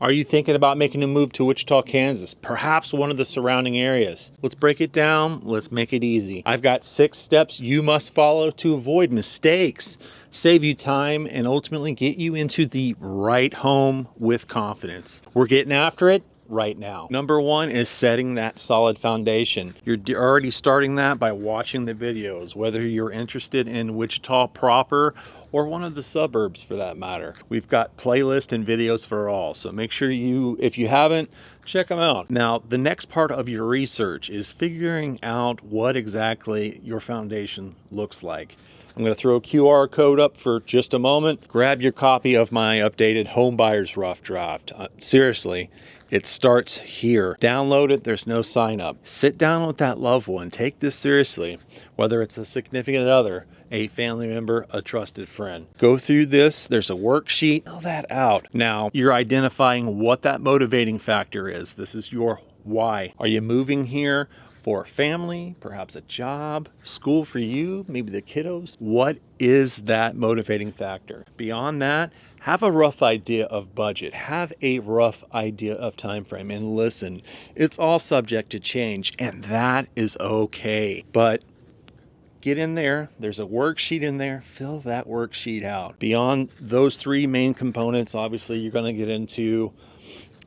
Are you thinking about making a move to Wichita, Kansas? Perhaps one of the surrounding areas. Let's break it down. Let's make it easy. I've got 6 steps you must follow to avoid mistakes, save you time, and ultimately get you into the right home with confidence. We're getting after it right now. Number 1 is setting that solid foundation. You're already starting that by watching the videos, whether you're interested in Wichita proper or one of the suburbs for that matter. We've got playlists and videos for all, so make sure if you haven't, check them out. Now, the next part of your research is figuring out what exactly your foundation looks like. I'm going to throw a QR code up for just a moment. Grab your copy of my updated Home Buyer's Rough Draft. Seriously, it starts here. Download it. There's no sign up. Sit down with that loved one. Take this seriously, whether it's a significant other, a family member, a trusted friend. Go through this. There's a worksheet. Fill that out. Now, you're identifying what that motivating factor is. This is your why. Are you moving here for family, perhaps a job, school for you, maybe the kiddos? What is that motivating factor? Beyond that, have a rough idea of budget, have a rough idea of time frame, and listen, it's all subject to change, and that is okay. But get in there. There's a worksheet in there. Fill that worksheet out. Beyond those 3 main components, obviously you're going to get into,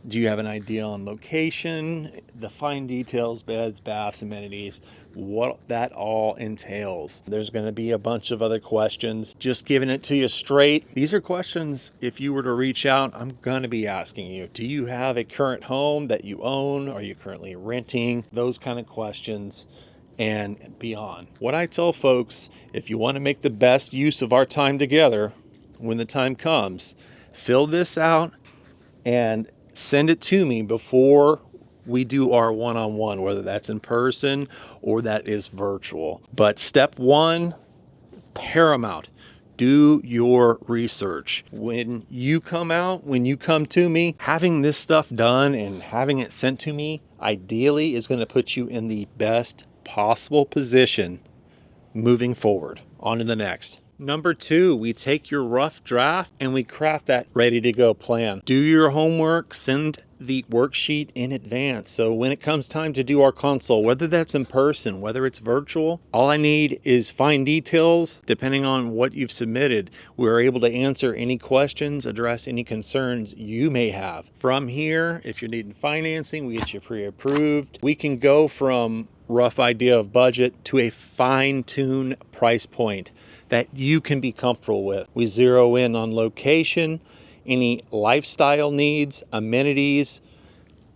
do you have an idea on location, the fine details, beds, baths, amenities, what that all entails. There's going to be a bunch of other questions. Just giving it to you straight. These are questions, if you were to reach out, I'm going to be asking you. Do you have a current home that you own? Are you currently renting? Those kind of questions and beyond. What I tell folks, if you want to make the best use of our time together when the time comes, fill this out and send it to me before we do our one-on-one, whether that's in person or that is virtual. But step 1, paramount, do your research. When you come to me, having this stuff done and having it sent to me, ideally is going to put you in the best possible position moving forward. On to the next. Number 2, we take your rough draft and we craft that ready to go plan. Do your homework, send the worksheet in advance. So when it comes time to do our consult, whether that's in person, whether it's virtual, all I need is fine details. Depending on what you've submitted, we're able to answer any questions, address any concerns you may have. From here, if you're needing financing, we get you pre-approved. We can go from rough idea of budget to a fine-tuned price point that you can be comfortable with. We zero in on location, any lifestyle needs, amenities,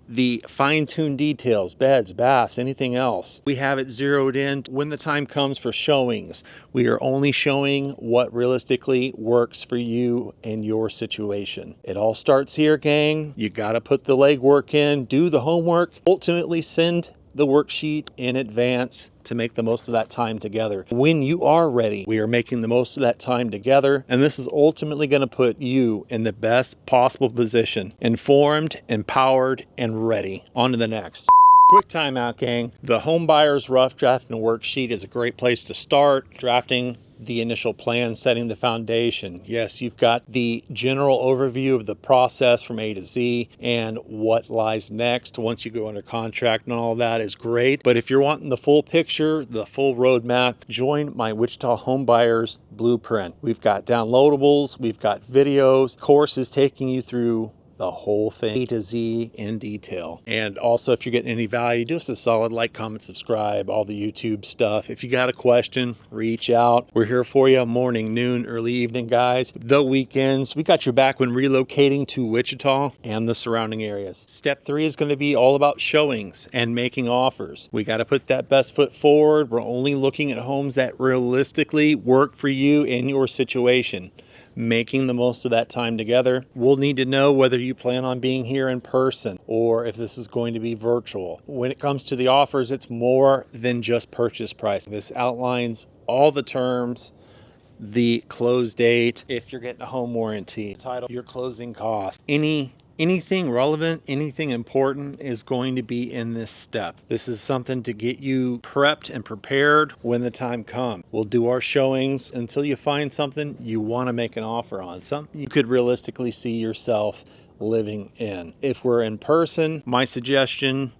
the fine-tuned details, beds, baths, anything else. We have it zeroed in. When the time comes for showings, we are only showing what realistically works for you and your situation. It all starts here, gang. You got to put the legwork in, do the homework, ultimately send the worksheet in advance to make the most of that time together. When you are ready, we are making the most of that time together, and this is ultimately going to put you in the best possible position, informed, empowered, and ready. On to the next. Quick timeout, gang. The Home Buyer's Rough Draft and Worksheet is a great place to start drafting the initial plan, setting the foundation. Yes, you've got the general overview of the process from A to Z and what lies next once you go under contract, and all that is great. But if you're wanting the full picture, the full roadmap, join my Wichita Home Buyers Blueprint. We've got downloadables, we've got videos, courses taking you through the whole thing, A to Z in detail. And also, if you're getting any value, do us a solid like, comment, subscribe, all the YouTube stuff. If you got a question, reach out. We're here for you morning, noon, early evening, guys. The weekends, we got your back when relocating to Wichita and the surrounding areas. Step 3 is going to be all about showings and making offers. We got to put that best foot forward. We're only looking at homes that realistically work for you and your situation. Making the most of that time together. We'll need to know whether you plan on being here in person or if this is going to be virtual. When it comes to the offers, it's more than just purchase price. This outlines all the terms, the close date, if you're getting a home warranty, title, your closing costs, anything relevant, anything important is going to be in this step. This is something to get you prepped and prepared when the time comes. We'll do our showings until you find something you want to make an offer on, something you could realistically see yourself living in. If we're in person, my suggestion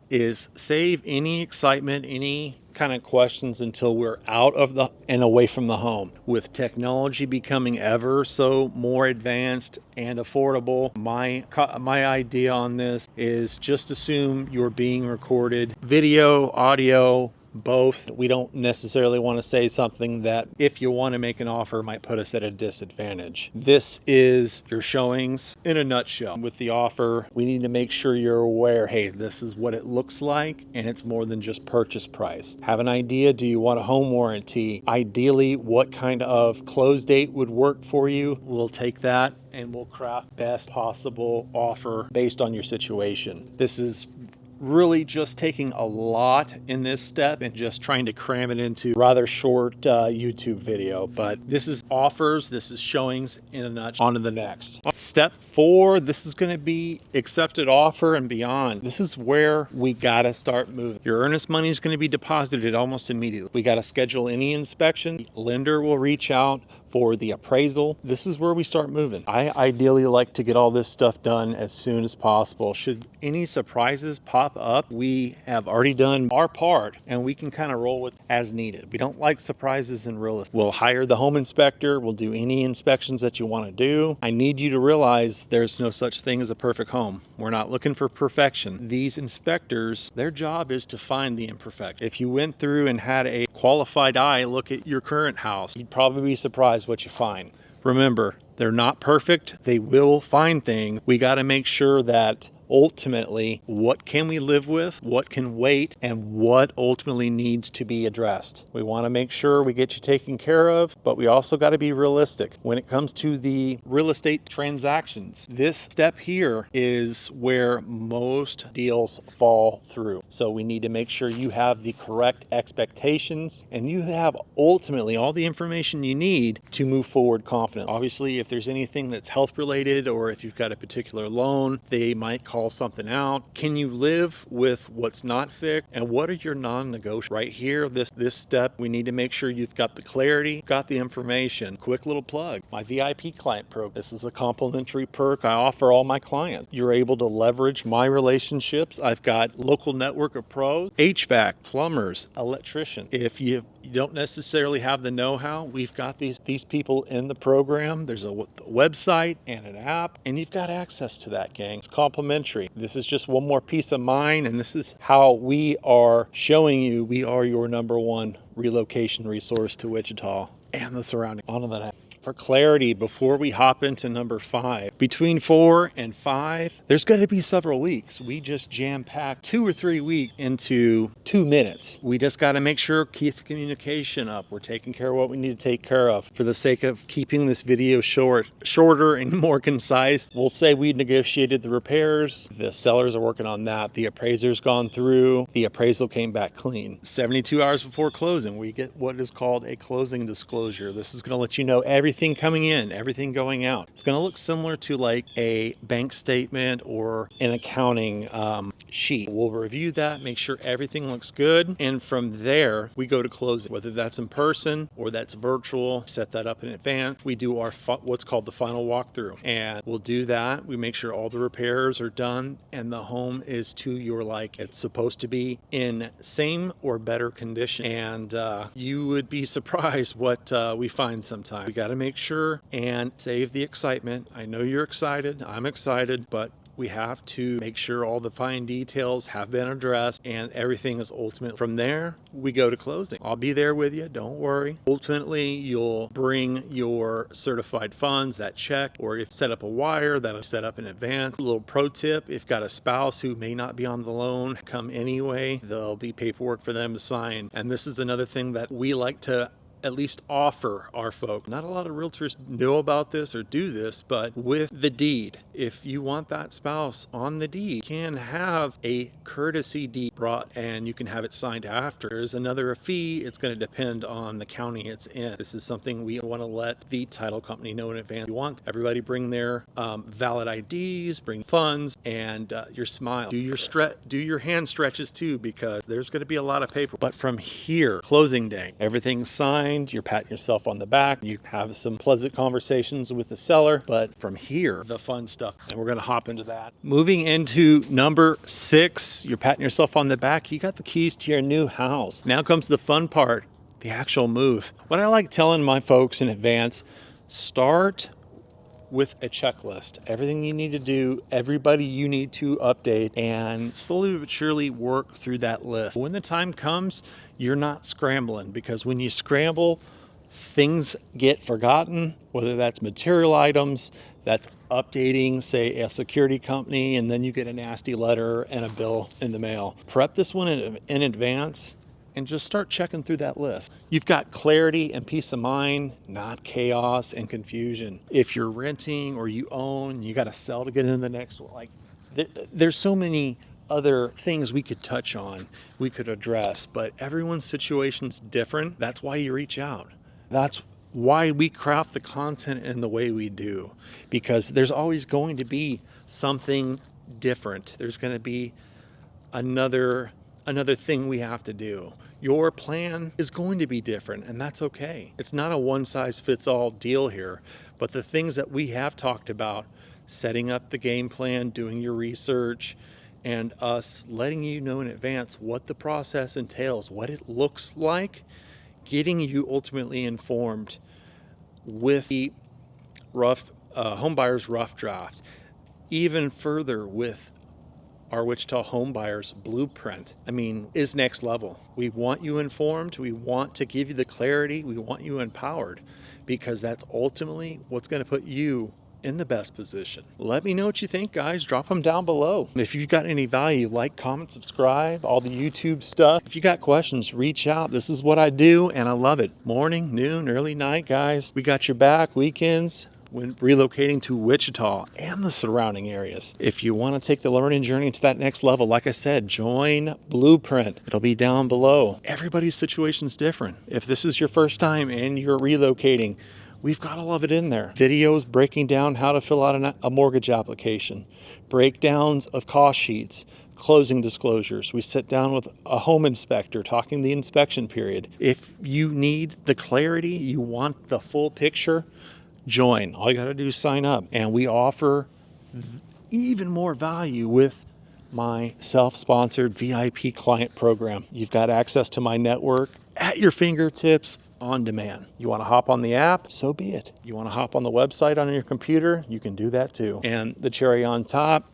is save any excitement, any kind of questions until we're out of the and away from the home. With technology becoming ever so more advanced and affordable, my idea on this is just assume you're being recorded, video, audio, both. We don't necessarily want to say something that, if you want to make an offer, might put us at a disadvantage. This is your showings in a nutshell. With the offer, we need to make sure you're aware, hey, this is what it looks like, and it's more than just purchase price. Have an idea, do you want a home warranty? Ideally, what kind of close date would work for you? We'll take that and we'll craft best possible offer based on your situation. This is really just taking a lot in this step and just trying to cram it into rather short YouTube video. But this is offers, this is showings in a nutshell. On to the next. Step 4, this is going to be accepted offer and beyond. This is where we got to start moving. Your earnest money is going to be deposited almost immediately. We got to schedule any inspection. Lender will reach out for the appraisal. This is where we start moving. I ideally like to get all this stuff done as soon as possible. Should any surprises pop up, we have already done our part and we can kind of roll with as needed. We don't like surprises in real estate. We'll hire the home inspector. We'll do any inspections that you want to do. I need you to realize there's no such thing as a perfect home. We're not looking for perfection. These inspectors, their job is to find the imperfection. If you went through and had a qualified eye look at your current house, you'd probably be surprised what you find. Remember, they're not perfect. They will find things. We got to make sure that ultimately, what can we live with, what can wait, and what ultimately needs to be addressed. We want to make sure we get you taken care of, but we also got to be realistic. When it comes to the real estate transactions, this step here is where most deals fall through. So we need to make sure you have the correct expectations and you have ultimately all the information you need to move forward confidently. Obviously, if there's anything that's health related or if you've got a particular loan, they might call something out. Can you live with what's not fixed? And what are your non-negotiables? Right here, this step, we need to make sure you've got the clarity, got the information. Quick little plug, my VIP client program. This is a complimentary perk I offer all my clients. You're able to leverage my relationships. I've got local network of pros, HVAC, plumbers, electrician. If you don't necessarily have the know-how, we've got these people in the program. There's a website and an app, and you've got access to that, gang. It's complimentary. This is just one more peace of mind, and this is how we are showing you we are your #1 relocation resource to Wichita and the surrounding. On to the next. For clarity, before we hop into number 5, between 4 and 5, there's going to be several weeks. We just jam-packed 2 or 3 weeks into 2 minutes. We just got to make sure keep the communication up. We're taking care of what we need to take care of. For the sake of keeping this video shorter and more concise, we'll say we negotiated the repairs. The sellers are working on that. The appraiser's gone through. The appraisal came back clean. 72 hours before closing, we get what is called a closing disclosure. This is going to let you know everything coming in, everything going out. It's going to look similar to like a bank statement or an accounting sheet. We'll review that, make sure everything looks good, and from there we go to closing. Whether that's in person or that's virtual, set that up in advance. We do our what's called the final walkthrough, and we'll do that. We make sure all the repairs are done and the home is to your liking. It's supposed to be in same or better condition, and you would be surprised what we find sometimes. We got to make sure and save the excitement. I know you're excited, I'm excited, but we have to make sure all the fine details have been addressed and everything is ultimate. From there, we go to closing. I'll be there with you, don't worry. Ultimately, you'll bring your certified funds, that check, or if set up a wire, that'll set up in advance. A little pro tip, if you've got a spouse who may not be on the loan, come anyway. There'll be paperwork for them to sign. And this is another thing that we like to at least offer our folks. Not a lot of realtors know about this or do this, but with the deed, if you want that spouse on the deed, you can have a courtesy deed brought and you can have it signed after. There's another fee. It's going to depend on the county it's in. This is something we want to let the title company know in advance. You want everybody bring their valid IDs, bring funds, and your smile. Do your hand stretches too, because there's going to be a lot of paper. But from here, closing day, everything's signed. mind, you're patting yourself on the back, you have some pleasant conversations with the seller. But from here, the fun stuff, and we're gonna hop into that. Moving into number 6, you're patting yourself on the back, you got the keys to your new house. Now comes the fun part, the actual move. What I like telling my folks in advance, start with a checklist. Everything you need to do, everybody you need to update, and slowly but surely work through that list. When the time comes, you're not scrambling, because when you scramble, things get forgotten, whether that's material items, that's updating, say, a security company, and then you get a nasty letter and a bill in the mail. Prep this one in advance and just start checking through that list. You've got clarity and peace of mind, not chaos and confusion. If you're renting or you own, you got to sell to get into the next one. Like, there's so many other things we could touch on, we could address, but everyone's situation's different. That's why you reach out. That's why we craft the content in the way we do, because there's always going to be something different. There's going to be another thing we have to do. Your plan is going to be different, and that's okay. It's not a one-size-fits-all deal here, but the things that we have talked about, setting up the game plan, doing your research, and us letting you know in advance what the process entails, what it looks like, getting you ultimately informed with the home buyer's rough draft, even further with our Wichita home buyers blueprint, is next level. We want you informed. We want to give you the clarity. We want you empowered, because that's ultimately what's going to put you in the best position. Let me know what you think, guys. Drop them down below. If you've got any value, like, comment, subscribe, all the YouTube stuff. If you got questions, reach out. This is what I do, and I love it. Morning, noon, early night, guys. We got your back. Weekends, when relocating to Wichita and the surrounding areas. If you want to take the learning journey to that next level, like I said, join Blueprint. It'll be down below. Everybody's situation is different. If this is your first time and you're relocating, we've got all of it in there. Videos breaking down how to fill out a mortgage application, breakdowns of cost sheets, closing disclosures. We sit down with a home inspector talking the inspection period. If you need the clarity, you want the full picture, join. All you got to do is sign up. And we offer even more value with my self-sponsored VIP client program. You've got access to my network at your fingertips on demand. You want to hop on the app? So be it. You want to hop on the website on your computer? You can do that too. And the cherry on top,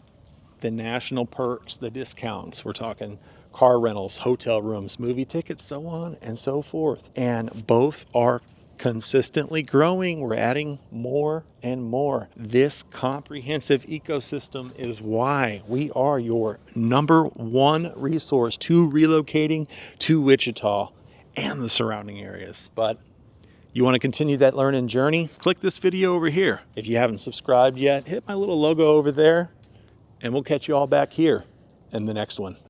the national perks, the discounts. We're talking car rentals, hotel rooms, movie tickets, so on and so forth. And both are consistently growing. We're adding more and more. This comprehensive ecosystem is why we are your #1 resource to relocating to Wichita and the surrounding areas. But you want to continue that learning journey? Click this video over here. If you haven't subscribed yet, hit my little logo over there, and we'll catch you all back here in the next one.